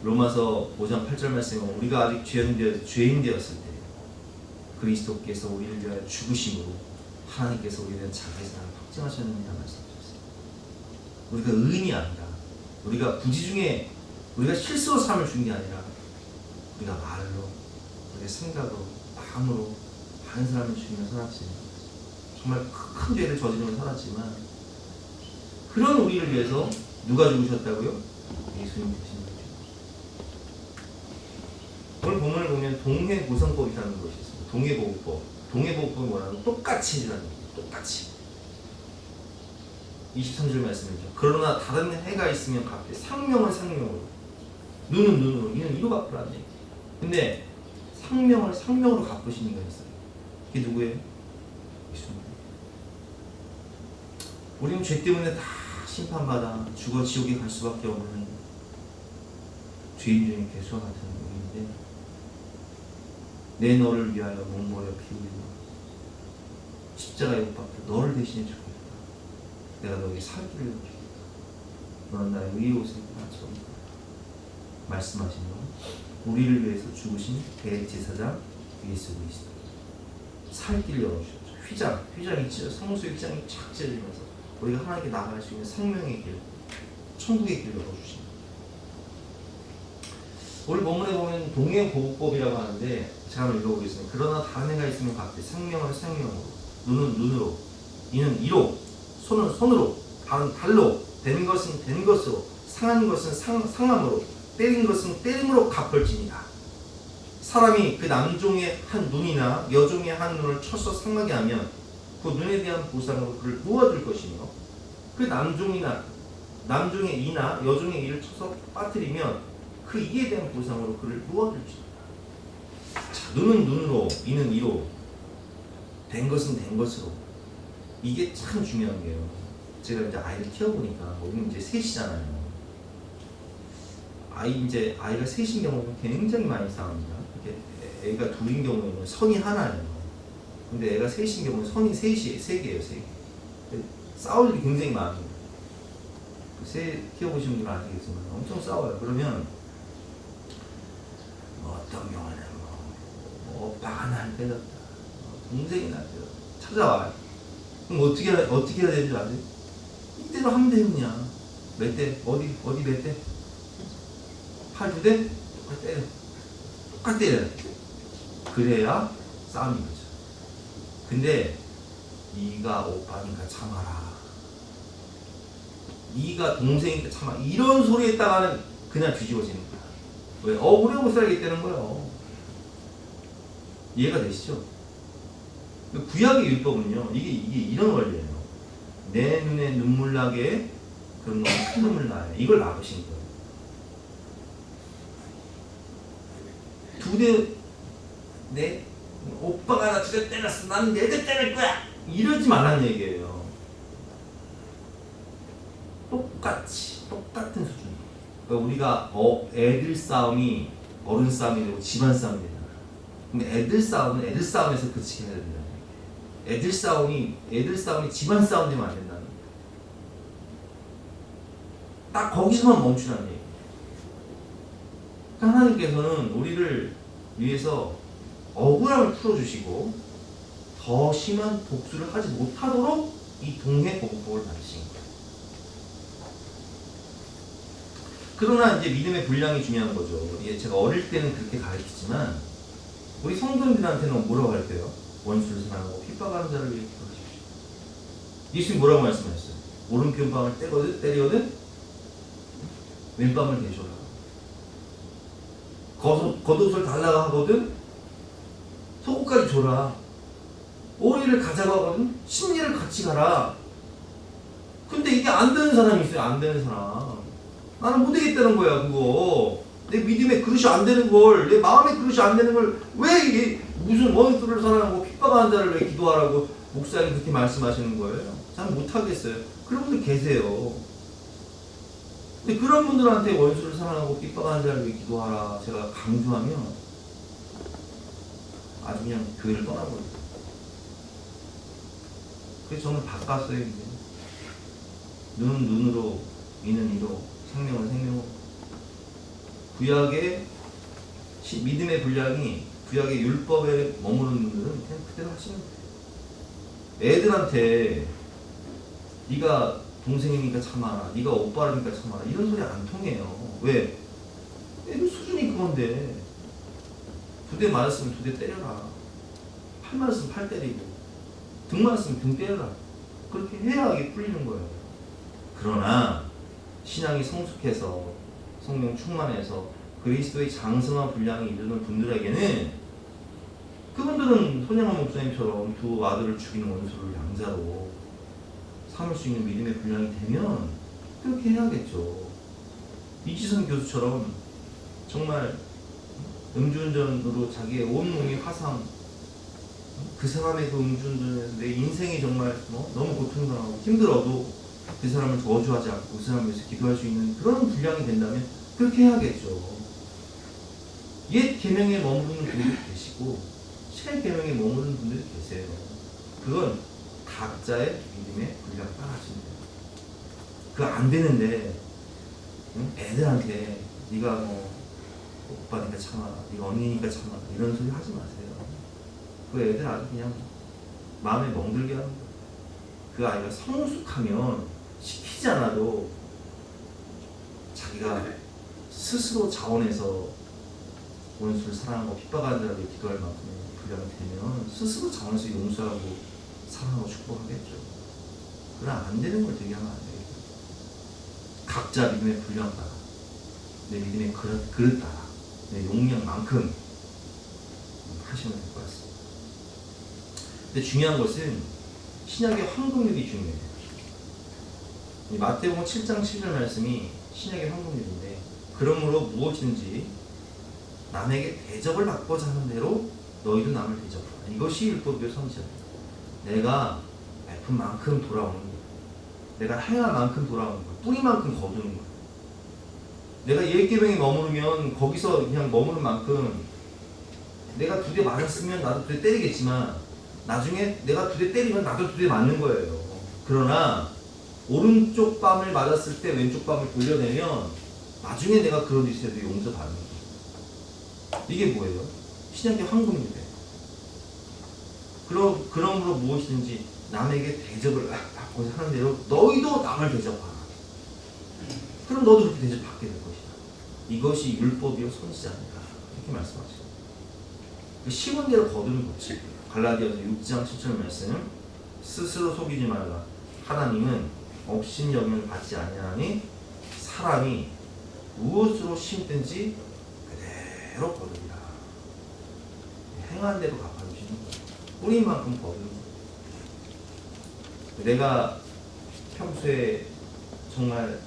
로마서 5장 8절 말씀에 우리가 아직 죄인 되었을 때 그리스도께서 우리를 위하여 죽으심으로 하나님께서 우리에 대한 자기의 사랑을 확증하셨느니라 말씀하셨습니다. 우리가 의인이 아니라 우리가 부지 중에 우리가 실수로 삶을 준 게 아니라 우리가 말로, 우리의 생각으로, 마음으로 다른 사람을 죽이며 살았지. 정말 큰 죄를 저지르며 살았지만 그런 우리를 위해서 누가 죽으셨다고요? 예수님 대신 죽으셨습니다. 오늘 본문을 보면 동해보상법이라는 것이 있습니다. 동해보호법. 동해보호법이 뭐냐면 똑같이 해라는 거예요. 똑같이. 23절 말씀이죠. 그러나 다른 해가 있으면 갚되 상명을 상명으로, 눈은 눈으로, 이는 이로 갚으라. 근데 상명을 상명으로 갚으신 이가 있어요. 그게 누구예요? 예수님. 우리는 죄 때문에 다 심판받아 죽어 지옥에 갈 수밖에 없는 죄인 중에 괴수와 같은 우리인데, 내 너를 위하여 목머려 피 흘리고 십자가에 못 박혀 너를 대신해 죽겠다. 내가 너에게 살 길을 주겠다. 너는 나의 의의 옷을 바쳐온다. 말씀하신 너, 우리를 위해서 죽으신 대제사장 예수 그리스도, 살 길을 열어주셨죠. 휘장이 찢어 성소의 휘장이 착 찢어지면서 우리가 하나님께 나갈 수 있는 생명의 길, 천국의 길을 열어주십니다. 오늘 본문에 보면 동행보호법이라고 하는데, 제가 한번 읽어보겠습니다. 그러나 다른 해가 있으면 각기 생명은 생명으로, 눈은 눈으로, 이는 이로, 손은 손으로, 발은 발로, 된 것은 된 것으로, 상한 것은 상함으로, 때린 것은 때림으로 갚을지니라. 사람이 그 남종의 한 눈이나 여종의 한 눈을 쳐서 상하게 하면 그 눈에 대한 보상으로 그를 놓아줄 것이며, 그 남종의 이나 여종의 이를 쳐서 빠뜨리면 그 이에 대한 보상으로 그를 놓아줄지니라. 자, 눈은 눈으로, 이는 이로, 된 것은 된 것으로. 이게 참 중요한 게요. 제가 이제 아이를 키워보니까, 우리는 이제 셋이잖아요. 아이가 셋인 경우는 굉장히 많이 싸웁니다. 이렇게 애가 둘인 경우에는 선이 하나예요. 근데 애가 셋인 경우는 선이 세 개예요, 세 개. 싸울 일이 굉장히 많아요. 새 키워보신 분들은 아시겠지만 엄청 싸워요. 그러면 어떤 경우는 오빠가 날 때렸다, 동생이 날 때렸다, 찾아와요. 그럼 어떻게 해야 되는지 아세요? 이대로 하면 되는 거냐. 몇 대? 어디 몇 대? 8, 2대? 똑같이 때려. 그래야 싸움인 거죠. 근데 네가 오빠니까 참아라, 네가 동생이니까 참아, 이런 소리 했다가는 그냥 뒤집어지는 거야. 왜? 억울해 못 살겠다는 거예요. 이해가 되시죠? 구약의 율법은요, 이게 이런 원리예요. 내 눈에 눈물 나게 그런 놈 피눈물 나요. 이걸 막으신 거예요. 내 오빠가 나 두 대 때렸어, 나는 네 대 때릴 거야, 이러지 말라는 얘기예요. 똑같은 수준. 그러니까 우리가 애들 싸움이 어른 싸움이 되고 집안 싸움이 되잖아. 그럼 애들 싸움은 애들 싸움에서 그치게 해야 된다는 얘기예요. 애들 싸움이 집안 싸움 되면 안 된다는 거예요. 딱 거기서만 멈추라는 얘기예요. 하나님께서는 우리를 위해서 억울함을 풀어주시고 더 심한 복수를 하지 못하도록 이 동해보호법을 만드신 거예요. 그러나 이제 믿음의 분량이 중요한 거죠. 제가 어릴 때는 그렇게 가르치지만 우리 성도님들한테는 뭐라고 할까요? 원수를 사랑하고 핍박하는 자를 위해 기도하십시오. 예수님 뭐라고 말씀하셨어요? 오른편방을 때리거든 왼밤을 대줘라. 겉옷을 달라고 하거든 속옷까지 줘라. 오리를 가자고 하거든 심리를 같이 가라. 근데 이게 안 되는 사람이 있어요. 안 되는 사람. 나는 못 되겠다는 거야. 그거 내 믿음의 그릇이 안 되는 걸, 내 마음의 그릇이 안 되는 걸 왜 무슨 원수를 사랑하고 핍박하는 자를 왜 기도하라고 목사님 그렇게 말씀하시는 거예요? 잘 못하겠어요. 그런 분들 계세요. 근데 그런 분들한테 원수를 사랑하고 핍박하는 자를 왜 기도하라 제가 강조하면 아주 그냥 교회를 떠나버려요. 그래서 저는 바꿨어요. 이제 눈은 눈으로, 이는 이로, 생명은 생명으로. 구약의 믿음의 분량이 구약의 율법에 머무르는 분들은 그냥 그대로 하시면 돼요. 애들한테 네가 동생이니까 참아라, 네가 오빠라니까 참아라, 이런 소리 안 통해요. 왜? 애들 수준이 그건데 두 대 맞았으면 두 대 때려라, 팔 맞았으면 팔 때리고, 등 맞았으면 등 때려라. 그렇게 해야 이게 풀리는 거예요. 그러나 신앙이 성숙해서 성령 충만해서 그리스도의 장성한 분량이 이르는 분들에게는 그분들은 손양원 목사님처럼 두 아들을 죽이는 원수를 양자로 삼을 수 있는 믿음의 분량이 되면 그렇게 해야겠죠. 이지선 교수처럼 정말 음주운전으로 자기의 온몸이 화상, 그 사람의 그 음주운전에서 내 인생이 정말 너무 고통당하고 힘들어도 그 사람을 저주하지 않고 그 사람을 위해서 기도할 수 있는 그런 분량이 된다면 그렇게 해야겠죠. 옛 계명에 머무르는 분들이 계시고 새 계명에 머무르는 분들이 계세요. 그건 각자의 믿음의 분량 따라하시면 돼요. 그거 안 되는데 애들한테 네가 오빠니까 참아, 네가 언니니까 참아 이런 소리 하지 마세요. 그 애들 아주 그냥 마음에 멍들게 하는 거예요. 그 아이가 성숙하면 시키지 않아도 자기가 스스로 자원해서 원수를 사랑하고 핍박하는 자를 기도할 만큼의 분량이 되면 스스로 자원해서 용서하고 사랑하고 축복하겠죠. 그러나 안 되는 걸 되게 하면 안 되겠죠. 각자 믿음의 분량 따라, 내 믿음의 그릇 따라, 내 용량만큼 하시면 될 것 같습니다. 근데 중요한 것은 신약의 황금률이 중요해요. 마태복음 7장 7절 말씀이 신약의 황금률인데, 그러므로 무엇이든지 남에게 대접을 받고자 하는 대로 너희도 남을 대접하라. 이것이 율법의 성질이다. 내가 베푼 만큼 돌아오는 거야. 내가 행한 만큼 돌아오는 거야. 뿌리만큼 거두는 거야. 내가 옛계명에 머무르면 거기서 그냥 머무는 만큼 내가 두 대 맞았으면 나도 두 대 때리겠지만 나중에 내가 두 대 때리면 나도 두 대 맞는 거예요. 그러나 오른쪽 뺨을 맞았을 때 왼쪽 뺨을 돌려내면 나중에 내가 그런 짓에도 용서받는 거예요. 이게 뭐예요? 신약의 황금률이에요. 그러므로 무엇이든지 남에게 대접을 받고자 하는 대로 너희도 남을 대접하라. 그럼 너도 그렇게 대접받게 될 것이다. 이것이 율법이요 선지자니라. 이렇게 말씀하시죠. 쉬운 대로 거두는 법칙. 갈라디아서 6장 7절 말씀. 스스로 속이지 말라. 하나님은 업신여김을 받지 아니하니 사람이 무엇으로 심든지 그대로 거두리라. 행한 대로 갚아주시는 거예요. 뿌린 만큼 거두는 거예요. 내가 평소에 정말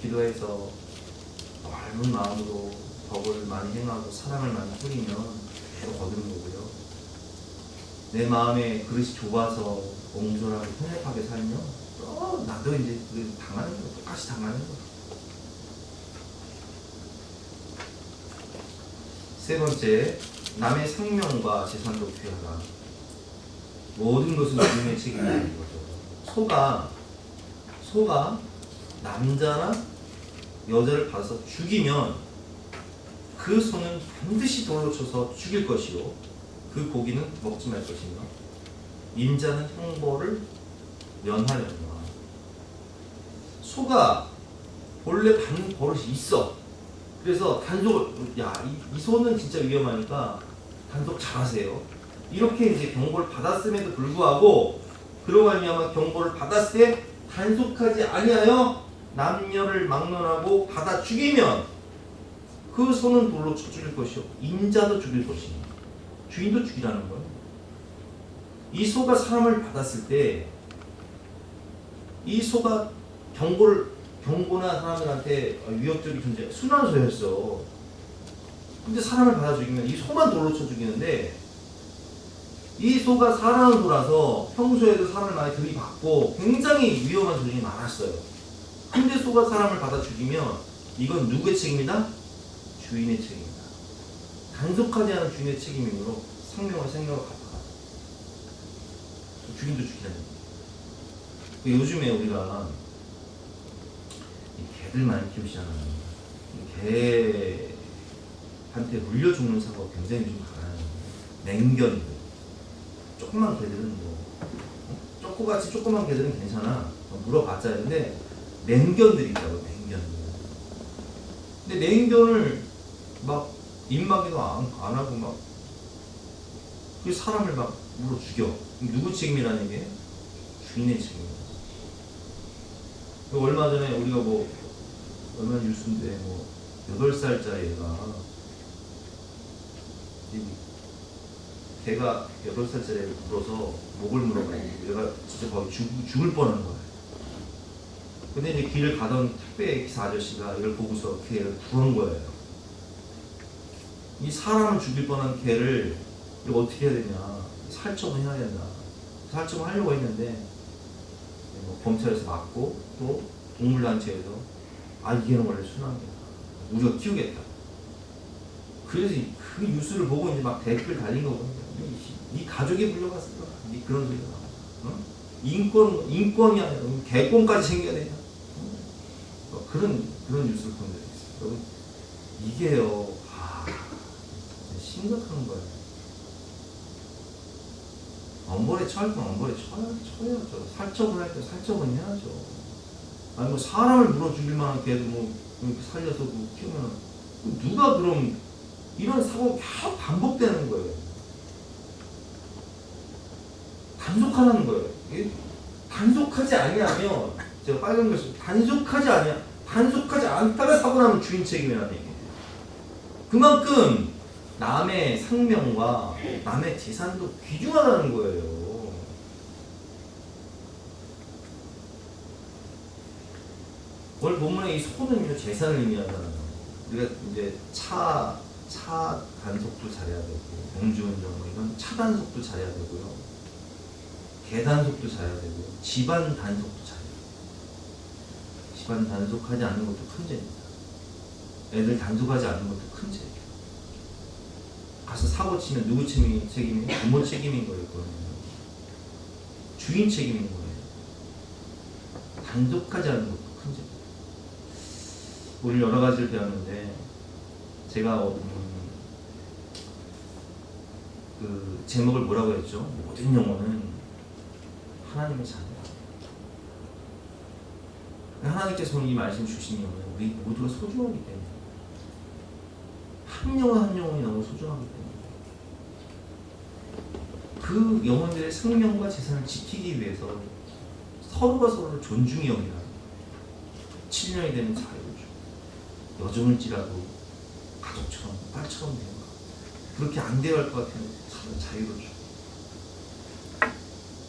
기도해서 넓은 마음으로 덕을 많이 행하고 사랑을 많이 뿌리면 그대로 거두는 거고요. 내 마음에 그릇이 좁아서 옹졸하고 편협하게 살면 또 나도 이제 당하는 거, 똑같이 당하는 거. 세 번째, 남의 생명과 재산도 귀하다. 모든 것은 주님의 책임이라는 거죠. 소가 남자나 여자를 봐서 죽이면 그 소는 반드시 돌로 쳐서 죽일 것이요, 그 고기는 먹지 말 것이며 인자는 형벌을 면하려니와. 소가 본래 받는 버릇이 있어. 그래서 단속을, 이 소는 진짜 위험하니까 단속 잘하세요. 이렇게 이제 경고를 받았음에도 불구하고 그러고 말미암아 경고를 받았을 때 단속하지 아니하여 남녀를 막론하고 받아 죽이면 그 소는 돌로 쳐 죽일 것이요, 인자도 죽일 것이니 주인도 죽이라는 거예요. 이 소가 사람을 받았을 때 이 소가 경고나 사람들한테 위협적인 존재, 순한 소였어. 근데 사람을 받아 죽이면 이 소만 돌로 쳐 죽이는데, 이 소가 사나운 소라서 평소에도 사람을 많이 들이받고 굉장히 위험한 소진이 많았어요. 근데 소가 사람을 받아 죽이면 이건 누구의 책임이다? 주인의 책임이다. 단속하지 않은 주인의 책임이므로 생명을 갚아가. 주인도 죽이라는 거예요. 요즘에 우리가 개들 많이 키우시잖아요. 개한테 물려 죽는 사고가 굉장히 좀 많아요. 맹견들. 조그만 개들은 쪼꼬같이 조그만 개들은 괜찮아. 물어봤자 하는데 맹견들이 있다고, 맹견들. 근데 맹견을 막 입마개도 안 하고 막 그 사람을 막 물어 죽여. 누구 책임이라는 얘기예요? 주인의 책임이에요. 얼마 전에 우리가 얼마 뉴스인데 8살짜리 애가, 걔가 8살짜리 애를 물어서 목을 물어가지고 얘가 진짜 거의 죽을 뻔한 거야. 근데 이제 길을 가던 택배 기사 아저씨가 이걸 보고서 그 애를 구한 거예요. 이 사람을 죽일 뻔한 개를 이거 어떻게 해야 되냐. 살점을 해야 된다. 살점을 하려고 했는데 뭐 검찰에서 맞고 또 동물단체에서 이게 원래 순환이야. 우리가 키우겠다. 그래서 그 뉴스를 보고 이제 막 댓글 달린 거거든요. 네 가족이 불려갔을 거야. 그런 소리가 나와. 인권이 아니라 개권까지 챙겨야 되냐. 그런 뉴스를 본 적이 있어요. 여러분, 이게요, 심각한 거예요. 엄벌에 처할 건 엄벌에 쳐야죠. 살적을 할 때 살적은 해야죠. 아니 뭐 사람을 물어 죽일 만한 개도 뭐 이렇게 살려서 뭐 키우면 누가 그럼 이런 사고가 계속 반복되는 거예요. 단속하라는 거예요. 단속하지 아니하면 제가 빨간 글씨 단속하지 않다가 사고 나면 주인 책임이라는 얘기예요. 그만큼 남의 생명과 남의 재산도 귀중하다는 거예요. 오늘 본문의 이 소는요 재산을 의미하잖아요. 우리가 이제 차 단속도 잘해야 되고 음주운전 뭐 이런 차 단속도 잘해야 되고요. 개 단속도 잘해야 되고요. 집안 단속도 잘해야 돼요. 집안 단속하지 않는 것도 큰 죄입니다. 애들 단속하지 않는 것도 큰 죄예요. 가서 사고 치면 누구 책임이? 부모 책임인 거예요. 그거는. 주인 책임인 거예요. 단속하지 않는 것도 큰 죄. 우리 여러 가지를 배웠는데 제가 그 제목을 뭐라고 했죠? 모든 영혼은 하나님의 자녀. 하나님께서 이 말씀 주시면 우리 모두가 소중하기 때문에 한 영혼 한 영혼이 너무 소중하기 때문에 그 영혼들의 생명과 재산을 지키기 위해서 서로가 서로를 존중히 여기라. 7년이 되는 자유죠. 여정을 지라도 가족처럼 딸처럼 되는 거. 그렇게 안 되어 할 것 같으면 자유로 줘.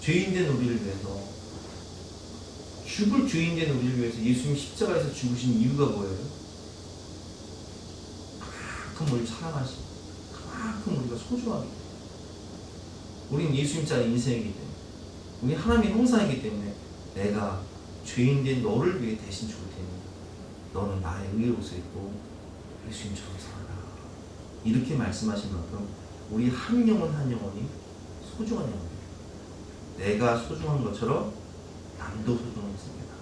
죄인된 우리를 위해서 죽을 죄인된 우리를 위해서 예수님이 십자가에서 죽으신 이유가 뭐예요? 그만큼 우리를 사랑하시고 그만큼 우리가 소중하기 때문에 우린 예수님자의 인생이기 때문에 우리 하나님의 형상이기 때문에 내가 죄인된 너를 위해 대신 죽을 테니 너는 나의 의의 옷을 입고 예수님처럼 살아라. 이렇게 말씀하신 만큼 우리 한 영혼 한 영혼이 소중한 영혼입니다. 내가 소중한 것처럼 남도 소중한 것입니다.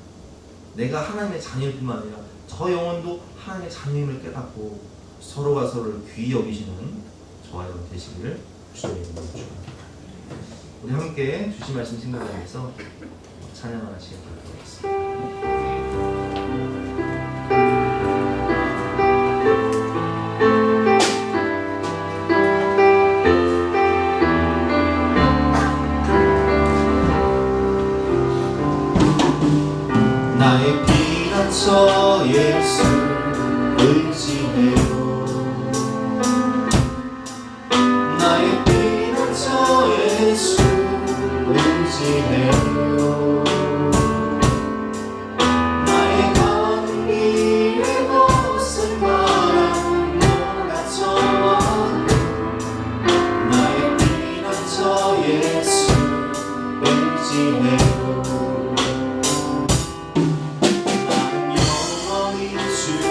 내가 하나님의 자녀일 뿐만 아니라 저 영혼도 하나님의 자녀임을 깨닫고 서로가 서로를 귀히 여기시는 저와 여러분 되시기를 주님의 이름으로 축원합니다. 우리 함께 주신 말씀 생각하면서 찬양하는 시간 갖도록 하겠습니다. 나의 피난처 예수 의지해요. 나의 피난처 예수 의지해요. 나의 가는 길에 거센 바람 몰아쳐와 나의 피난처 예수 의지해요. 주의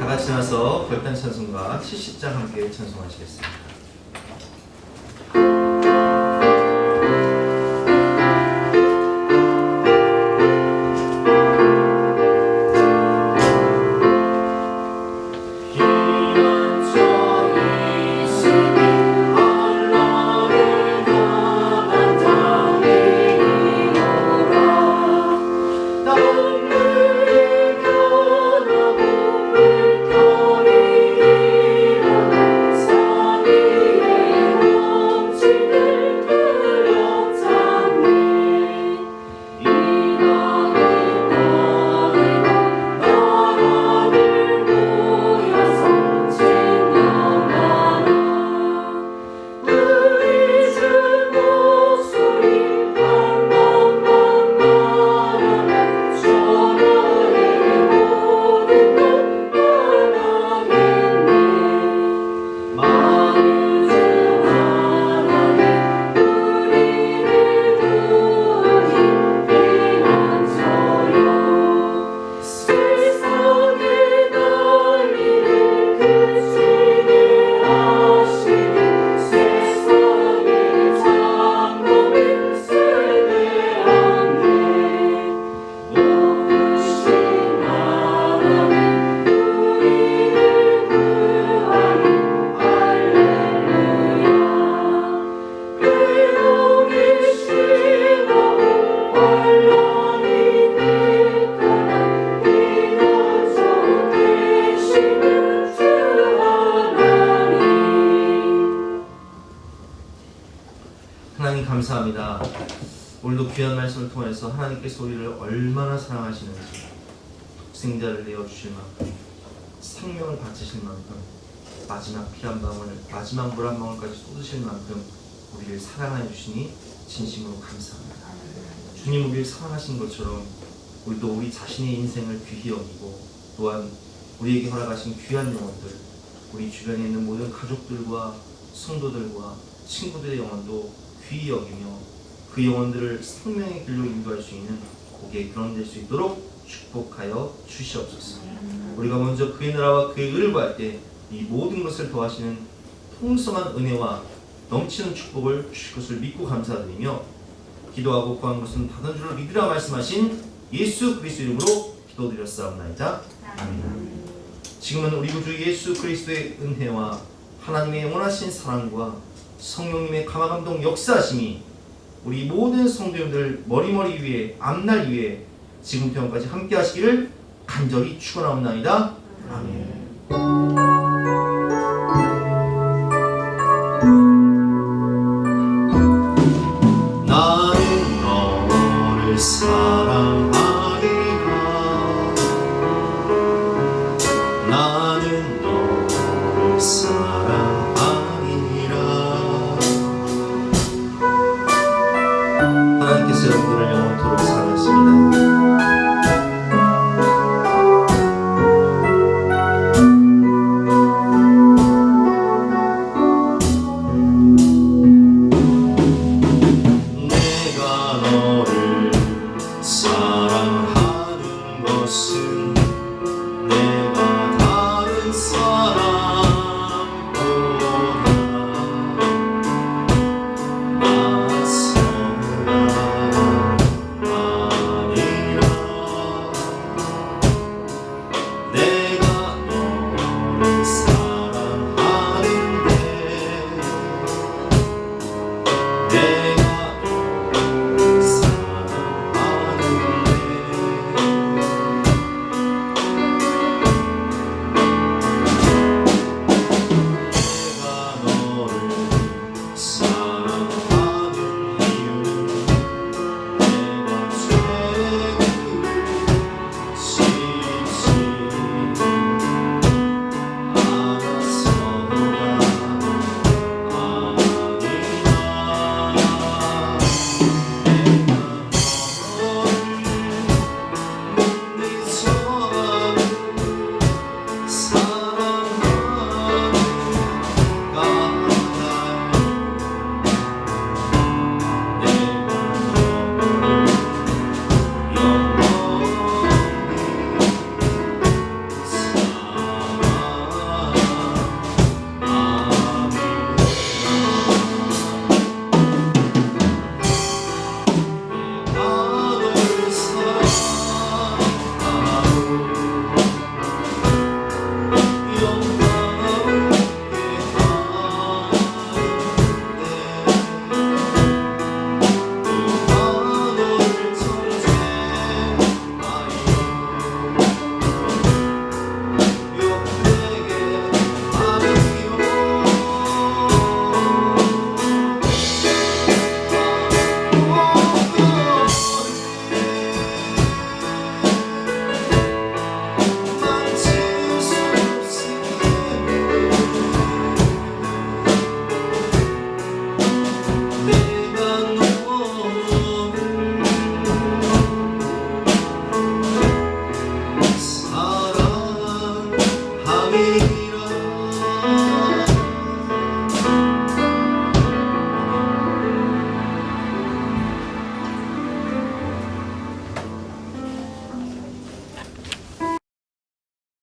같이 나서 결단 찬송가 70장 함께 찬송하시겠습니다. 하나님 감사합니다. 오늘도 귀한 말씀을 통해서 하나님께서 우리를 얼마나 사랑하시는지, 독생자를 내어주실 만큼, 생명을 바치실 만큼, 마지막 피 한 방울, 마지막 물 한 방울까지 쏟으실 만큼 우리를 사랑하여 주시니 진심으로 감사합니다. 주님 우리를 사랑하신 것처럼 우리도 우리 자신의 인생을 귀히 여기고, 또한 우리에게 허락하신 귀한 영혼들, 우리 주변에 있는 모든 가족들과 성도들과 친구들의 영혼도 귀히 여기며 그 영혼들을 생명의 길로 인도할 수 있는 복의 근원 될 수 있도록 축복하여 주시옵소서. 우리가 먼저 그의 나라와 그의 의를 구할 때 이 모든 것을 더하시는 풍성한 은혜와 넘치는 축복을 주실 것을 믿고 감사드리며, 기도하고 구한 것은 받은 줄로 믿으라 말씀하신 예수 그리스도 이름으로 기도드렸사옵나이다. 아멘. 지금은 우리 구주 예수 그리스도의 은혜와 하나님의 영원하신 사랑과 성령님의 감화감동 역사하심이 우리 모든 성도님들 머리머리 위에 앞날 위에 지금부터까지 함께 하시기를 간절히 축원하옵나이다. 아멘.